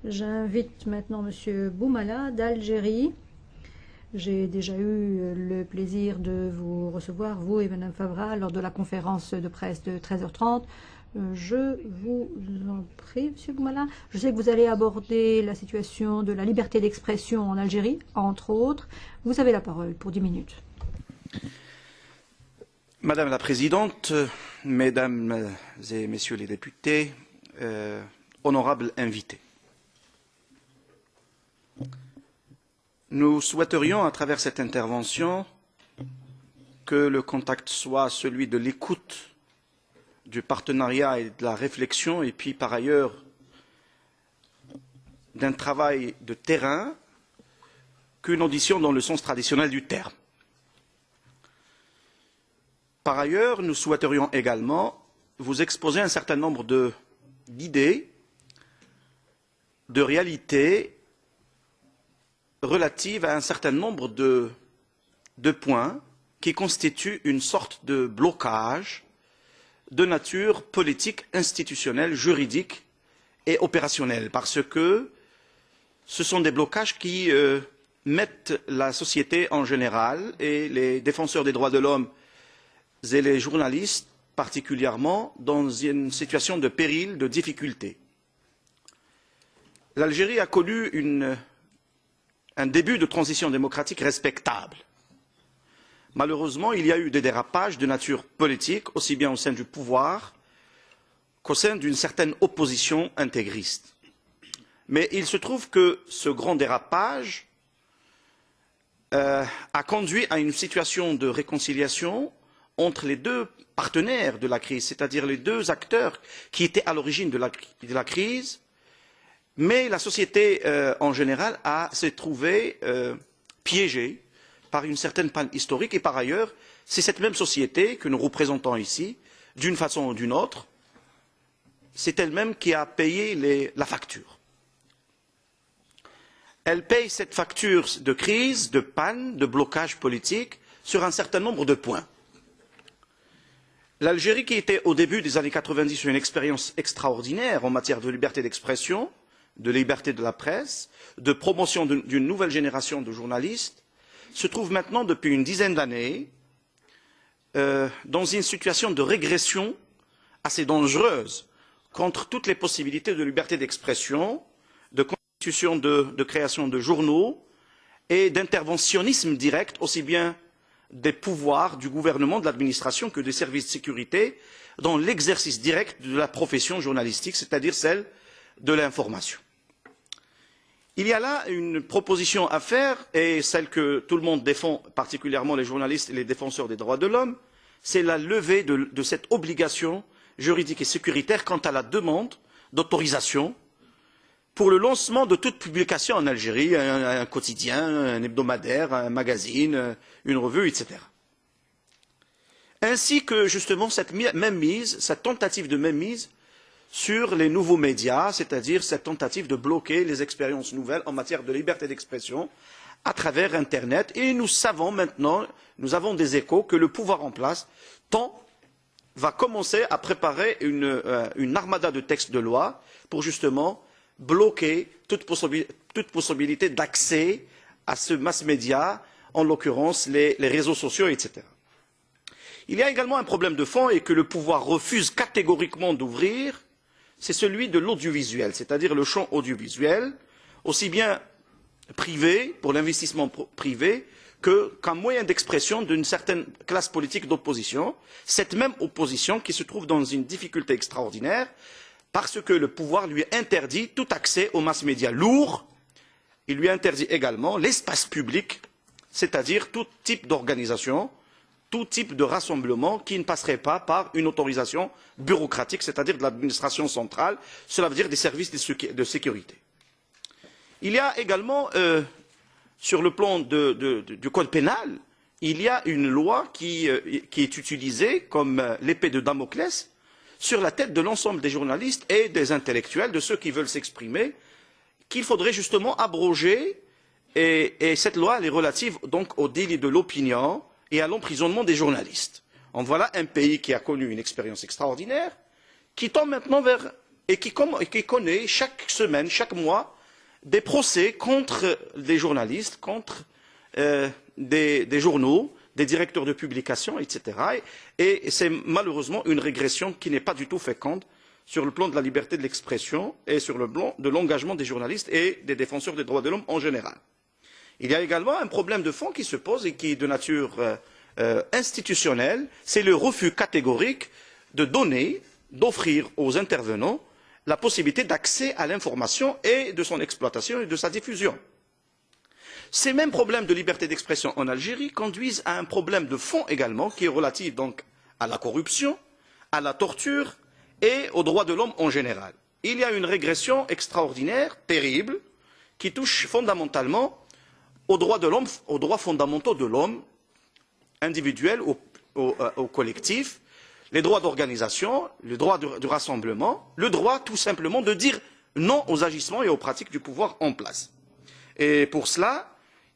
J'invite maintenant M. Boumala d'Algérie. J'ai déjà eu le plaisir de vous recevoir, vous et Mme Favra, lors de la conférence de presse de 13h30. Je vous en prie, M. Boumala. Je sais que vous allez aborder la situation de la liberté d'expression en Algérie, entre autres. Vous avez la parole pour 10 minutes. Madame la Présidente, Mesdames et Messieurs les députés, honorables invités, nous souhaiterions, à travers cette intervention, que le contact soit celui de l'écoute, du partenariat et de la réflexion, et puis par ailleurs d'un travail de terrain, qu'une audition dans le sens traditionnel du terme. Par ailleurs, nous souhaiterions également vous exposer un certain nombre d'idées, de réalités relatives à un certain nombre de points qui constituent une sorte de blocage de nature politique, institutionnelle, juridique et opérationnelle, parce que ce sont des blocages qui mettent la société en général et les défenseurs des droits de l'homme et les journalistes particulièrement dans une situation de péril, de difficulté. L'Algérie a connu un début de transition démocratique respectable. Malheureusement, il y a eu des dérapages de nature politique, aussi bien au sein du pouvoir qu'au sein d'une certaine opposition intégriste. Mais il se trouve que ce grand dérapage a conduit à une situation de réconciliation entre les deux partenaires de la crise, c'est-à-dire les deux acteurs qui étaient à l'origine de la crise, mais la société en général s'est trouvée piégée par une certaine panne historique, et par ailleurs, c'est cette même société que nous représentons ici, d'une façon ou d'une autre, c'est elle-même qui a payé la facture. Elle paye cette facture de crise, de panne, de blocage politique sur un certain nombre de points. L'Algérie, qui était au début des années 90 une expérience extraordinaire en matière de liberté d'expression, de liberté de la presse, de promotion d'une nouvelle génération de journalistes, se trouve maintenant depuis une dizaine d'années dans une situation de régression assez dangereuse contre toutes les possibilités de liberté d'expression, de constitution de création de journaux et d'interventionnisme direct, aussi bien des pouvoirs du gouvernement, de l'administration, que des services de sécurité dans l'exercice direct de la profession journalistique, c'est-à-dire celle de l'information. Il y a là une proposition à faire, et celle que tout le monde défend, particulièrement les journalistes et les défenseur des droits de l'homme, c'est la levée de cette obligation juridique et sécuritaire quant à la demande d'autorisation pour le lancement de toute publication en Algérie, un quotidien, un hebdomadaire, un magazine, une revue, etc. Ainsi que justement cette mainmise, cette tentative de mainmise sur les nouveaux médias, c'est-à-dire cette tentative de bloquer les expériences nouvelles en matière de liberté d'expression à travers Internet. Et nous savons maintenant, nous avons des échos, que le pouvoir en place va commencer à préparer une armada de textes de loi pour justement bloquer toute possibilité d'accès à ce mass média, en l'occurrence les réseaux sociaux, etc. Il y a également un problème de fond et que le pouvoir refuse catégoriquement d'ouvrir, c'est celui de l'audiovisuel, c'est-à-dire le champ audiovisuel, aussi bien privé, pour l'investissement privé, qu'un moyen d'expression d'une certaine classe politique d'opposition, cette même opposition qui se trouve dans une difficulté extraordinaire, parce que le pouvoir lui interdit tout accès aux mass médias lourds, il lui interdit également l'espace public, c'est-à-dire tout type d'organisation, tout type de rassemblement qui ne passerait pas par une autorisation bureaucratique, c'est-à-dire de l'administration centrale, cela veut dire des services de sécurité. Il y a également, sur le plan du code pénal, il y a une loi qui est utilisée comme l'épée de Damoclès sur la tête de l'ensemble des journalistes et des intellectuels, de ceux qui veulent s'exprimer, qu'il faudrait justement abroger, et cette loi elle est relative donc au délit de l'opinion et à l'emprisonnement des journalistes. En voilà un pays qui a connu une expérience extraordinaire, qui tend maintenant vers et qui connaît chaque semaine, chaque mois, des procès contre des journalistes, contre des journaux, des directeurs de publication, etc. Et c'est malheureusement une régression qui n'est pas du tout féconde sur le plan de la liberté de l'expression et sur le plan de l'engagement des journalistes et des défenseurs des droits de l'homme en général. Il y a également un problème de fond qui se pose et qui est de nature institutionnelle, c'est le refus catégorique de donner, d'offrir aux intervenants la possibilité d'accès à l'information et de son exploitation et de sa diffusion. Ces mêmes problèmes de liberté d'expression en Algérie conduisent à un problème de fond également, qui est relatif donc à la corruption, à la torture et aux droits de l'homme en général. Il y a une régression extraordinaire, terrible, qui touche fondamentalement aux droits de l'homme, aux droits fondamentaux de l'homme, individuel au collectif, les droits d'organisation, le droit du rassemblement, le droit tout simplement de dire non aux agissements et aux pratiques du pouvoir en place. Et pour cela,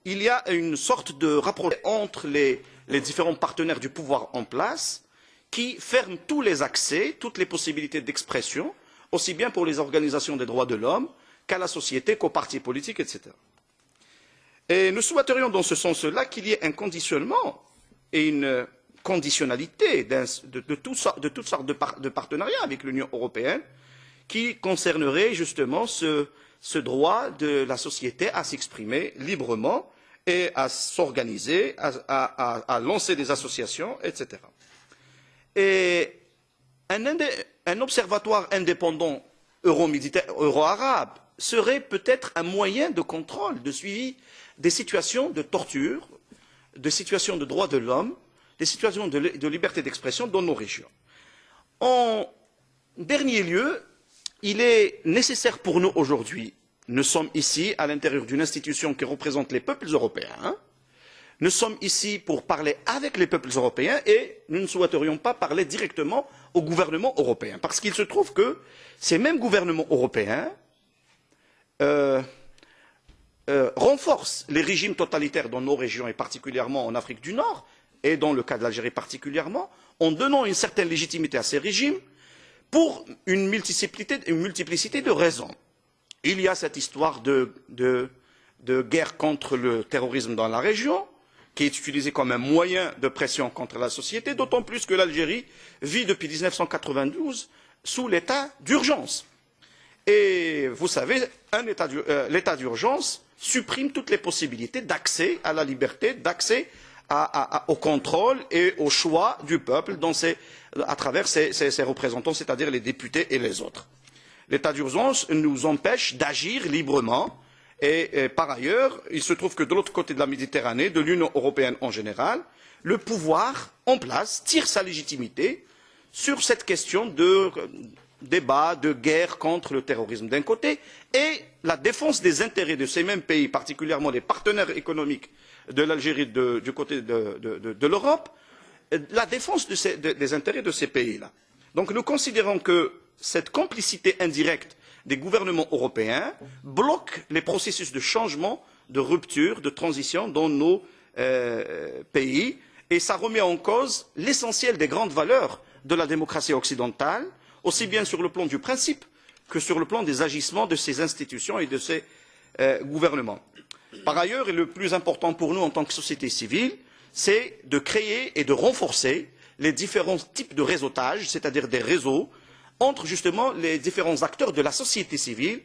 il y a une sorte de rapprochement entre les différents partenaires du pouvoir en place qui ferment tous les accès, toutes les possibilités d'expression, aussi bien pour les organisations des droits de l'homme qu'à la société, qu'aux partis politiques, etc. Et nous souhaiterions dans ce sens-là qu'il y ait un conditionnement et une conditionnalité de toutes sortes de partenariats avec l'Union européenne qui concernerait justement ce droit de la société à s'exprimer librement et à s'organiser, à lancer des associations, etc. Et un observatoire indépendant euro-arabe serait peut-être un moyen de contrôle, de suivi des situations de torture, des situations de droits de l'homme, des situations de liberté d'expression dans nos régions. En dernier lieu, il est nécessaire pour nous aujourd'hui, nous sommes ici à l'intérieur d'une institution qui représente les peuples européens, nous sommes ici pour parler avec les peuples européens et nous ne souhaiterions pas parler directement au gouvernement européen. Parce qu'il se trouve que ces mêmes gouvernements européens renforcent les régimes totalitaires dans nos régions et particulièrement en Afrique du Nord et dans le cas de l'Algérie particulièrement, en donnant une certaine légitimité à ces régimes pour une multiplicité de raisons. Il y a cette histoire de guerre contre le terrorisme dans la région, qui est utilisée comme un moyen de pression contre la société, d'autant plus que l'Algérie vit depuis 1992 sous l'état d'urgence. Et vous savez, l'état d'urgence supprime toutes les possibilités d'accès à la liberté, d'accès au contrôle et au choix du peuple à travers ses représentants, c'est-à-dire les députés et les autres. L'état d'urgence nous empêche d'agir librement et par ailleurs, il se trouve que de l'autre côté de la Méditerranée, de l'Union européenne en général, le pouvoir en place tire sa légitimité sur cette question de débat, de guerre contre le terrorisme d'un côté et la défense des intérêts de ces mêmes pays, particulièrement des partenaires économiques de l'Algérie du côté de l'Europe, la défense des intérêts de ces pays-là. Donc nous considérons que cette complicité indirecte des gouvernements européens bloque les processus de changement, de rupture, de transition dans nos pays et ça remet en cause l'essentiel des grandes valeurs de la démocratie occidentale, aussi bien sur le plan du principe que sur le plan des agissements de ces institutions et de ces gouvernements. Par ailleurs, et le plus important pour nous en tant que société civile, c'est de créer et de renforcer les différents types de réseautage, c'est-à-dire des réseaux, entre justement les différents acteurs de la société civile,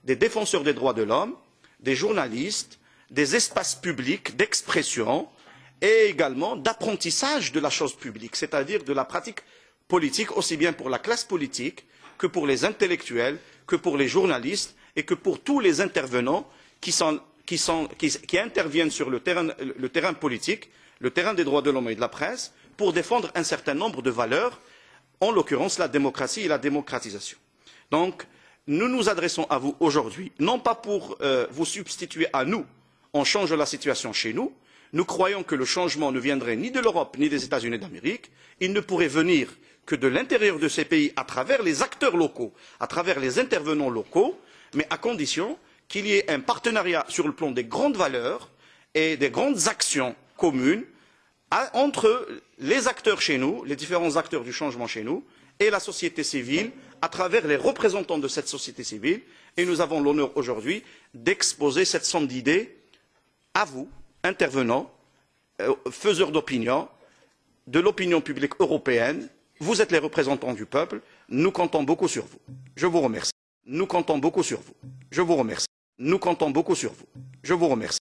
des défenseurs des droits de l'homme, des journalistes, des espaces publics d'expression et également d'apprentissage de la chose publique, c'est-à-dire de la pratique politique, aussi bien pour la classe politique que pour les intellectuels, que pour les journalistes et que pour tous les intervenants qui interviennent sur le terrain politique, le terrain des droits de l'homme et de la presse, pour défendre un certain nombre de valeurs, en l'occurrence la démocratie et la démocratisation. Donc, nous nous adressons à vous aujourd'hui, non pas pour vous substituer à nous, on change la situation chez nous. Nous croyons que le changement ne viendrait ni de l'Europe ni des États-Unis d'Amérique. Il ne pourrait venir que de l'intérieur de ces pays à travers les acteurs locaux, à travers les intervenants locaux, mais à condition qu'il y ait un partenariat sur le plan des grandes valeurs et des grandes actions communes entre les acteurs chez nous, les différents acteurs du changement chez nous, et la société civile à travers les représentants de cette société civile, et nous avons l'honneur aujourd'hui d'exposer cette somme d'idées à vous, intervenants, faiseurs d'opinion, de l'opinion publique européenne. Vous êtes les représentants du peuple, nous comptons beaucoup sur vous. Je vous remercie. Nous comptons beaucoup sur vous. Je vous remercie. Nous comptons beaucoup sur vous. Je vous remercie.